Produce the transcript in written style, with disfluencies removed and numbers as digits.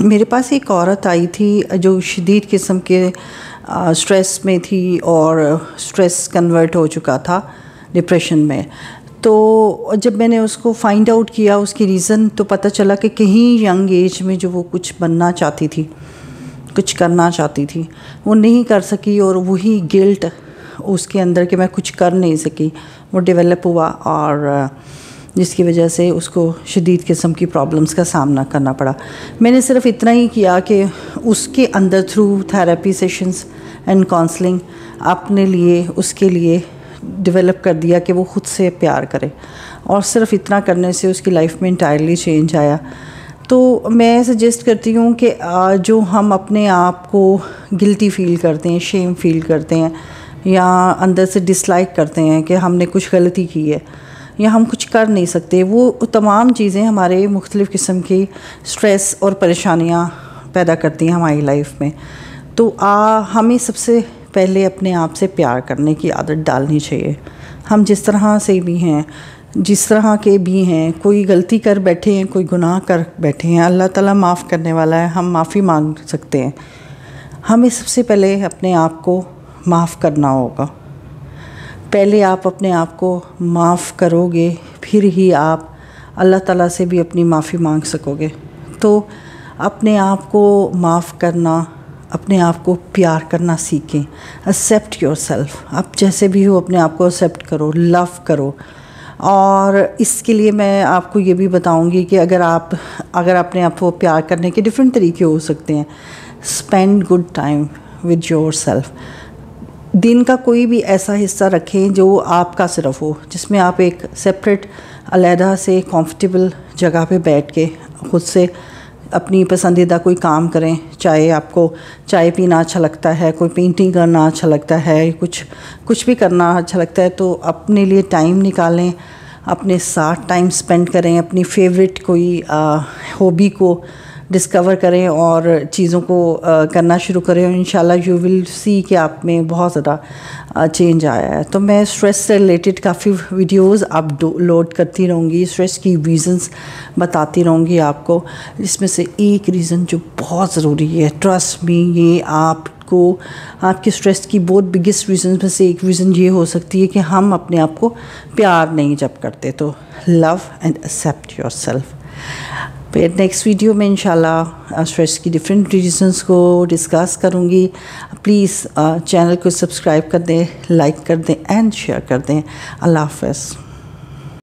میرے پاس ایک عورت آئی تھی جو شدید قسم کے سٹریس میں تھی اور سٹریس کنورٹ ہو چکا تھا ڈپریشن میں. تو جب میں نے اس کو فائنڈ آؤٹ کیا اس کی ریزن، تو پتہ چلا کہ کہیں ینگ ایج میں جو وہ کچھ بننا چاہتی تھی، کچھ کرنا چاہتی تھی، وہ نہیں کر سکی، اور وہی گلٹ اس کے اندر کہ میں کچھ کر نہیں سکی وہ ڈیولپ ہوا، اور جس کی وجہ سے اس کو شدید قسم کی پرابلمس کا سامنا کرنا پڑا. میں نے صرف اتنا ہی کیا کہ اس کے اندر through therapy sessions and counselling اپنے لیے اس کے لیے ڈیولپ کر دیا کہ وہ خود سے پیار کرے، اور صرف اتنا کرنے سے اس کی لائف میں انٹائرلی چینج آیا. تو میں سجیسٹ کرتی ہوں کہ جو ہم اپنے آپ کو گلٹی فیل کرتے ہیں، شیم فیل کرتے ہیں، یا اندر سے ڈس لائک کرتے ہیں کہ ہم نے کچھ غلطی کی ہے یا ہم کچھ کر نہیں سکتے، وہ تمام چیزیں ہمارے مختلف قسم کی سٹریس اور پریشانیاں پیدا کرتی ہیں ہماری لائف میں. تو ہمیں سب سے پہلے اپنے آپ سے پیار کرنے کی عادت ڈالنی چاہیے. ہم جس طرح سے بھی ہیں، جس طرح کے بھی ہیں، کوئی غلطی کر بیٹھے ہیں، کوئی گناہ کر بیٹھے ہیں، اللہ تعالیٰ معاف کرنے والا ہے، ہم معافی مانگ سکتے ہیں. ہمیں سب سے پہلے اپنے آپ کو معاف کرنا ہوگا. پہلے آپ اپنے آپ کو معاف کرو گے، پھر ہی آپ اللہ تعالیٰ سے بھی اپنی معافی مانگ سکو گے. تو اپنے آپ کو معاف کرنا، اپنے آپ کو پیار کرنا سیکھیں. ایکسیپٹ یور سیلف، آپ جیسے بھی ہو اپنے آپ کو ایکسیپٹ کرو، لو کرو. اور اس کے لیے میں آپ کو یہ بھی بتاؤں گی کہ اگر اپنے آپ کو پیار کرنے کے ڈفرینٹ طریقے ہو سکتے ہیں. Spend good time with yourself. دن کا کوئی بھی ایسا حصہ رکھیں جو آپ کا صرف ہو، جس میں آپ ایک سیپریٹ علیحدہ سے کمفرٹیبل جگہ پہ بیٹھ کے خود سے اپنی پسندیدہ کوئی کام کریں. چاہے آپ کو چائے پینا اچھا لگتا ہے، کوئی پینٹنگ کرنا اچھا لگتا ہے، کچھ بھی کرنا اچھا لگتا ہے، تو اپنے لیے ٹائم نکالیں، اپنے ساتھ ٹائم سپینڈ کریں، اپنی فیوریٹ کوئی ہابی کو ڈسکور کریں اور چیزوں کو کرنا شروع کریں، اور انشاءاللہ یو ول سی کہ آپ میں بہت زیادہ چینج آیا ہے. تو میں اسٹریس سے ریلیٹڈ کافی ویڈیوز اب لوڈ کرتی رہوں گی، اسٹریس کی ریزنس بتاتی رہوں گی آپ کو. جس میں سے ایک ریزن جو بہت ضروری ہے، ٹرسٹ می، یہ آپ کو آپ کے اسٹریس کی بہت بگیسٹ ریزن میں سے ایک ریزن یہ ہو سکتی ہے کہ ہم اپنے آپ کو پیار نہیں جب کرتے. تو لو اینڈ ایکسیپٹ یور سیلف. پھر نیکسٹ ویڈیو میں انشاءاللہ اسٹریس کی ڈفرینٹ ریزنس کو ڈسکس کروں گی. پلیز چینل کو سبسکرائب کر دیں، لائک کر دیں اینڈ شیئر کر دیں. اللہ حافظ.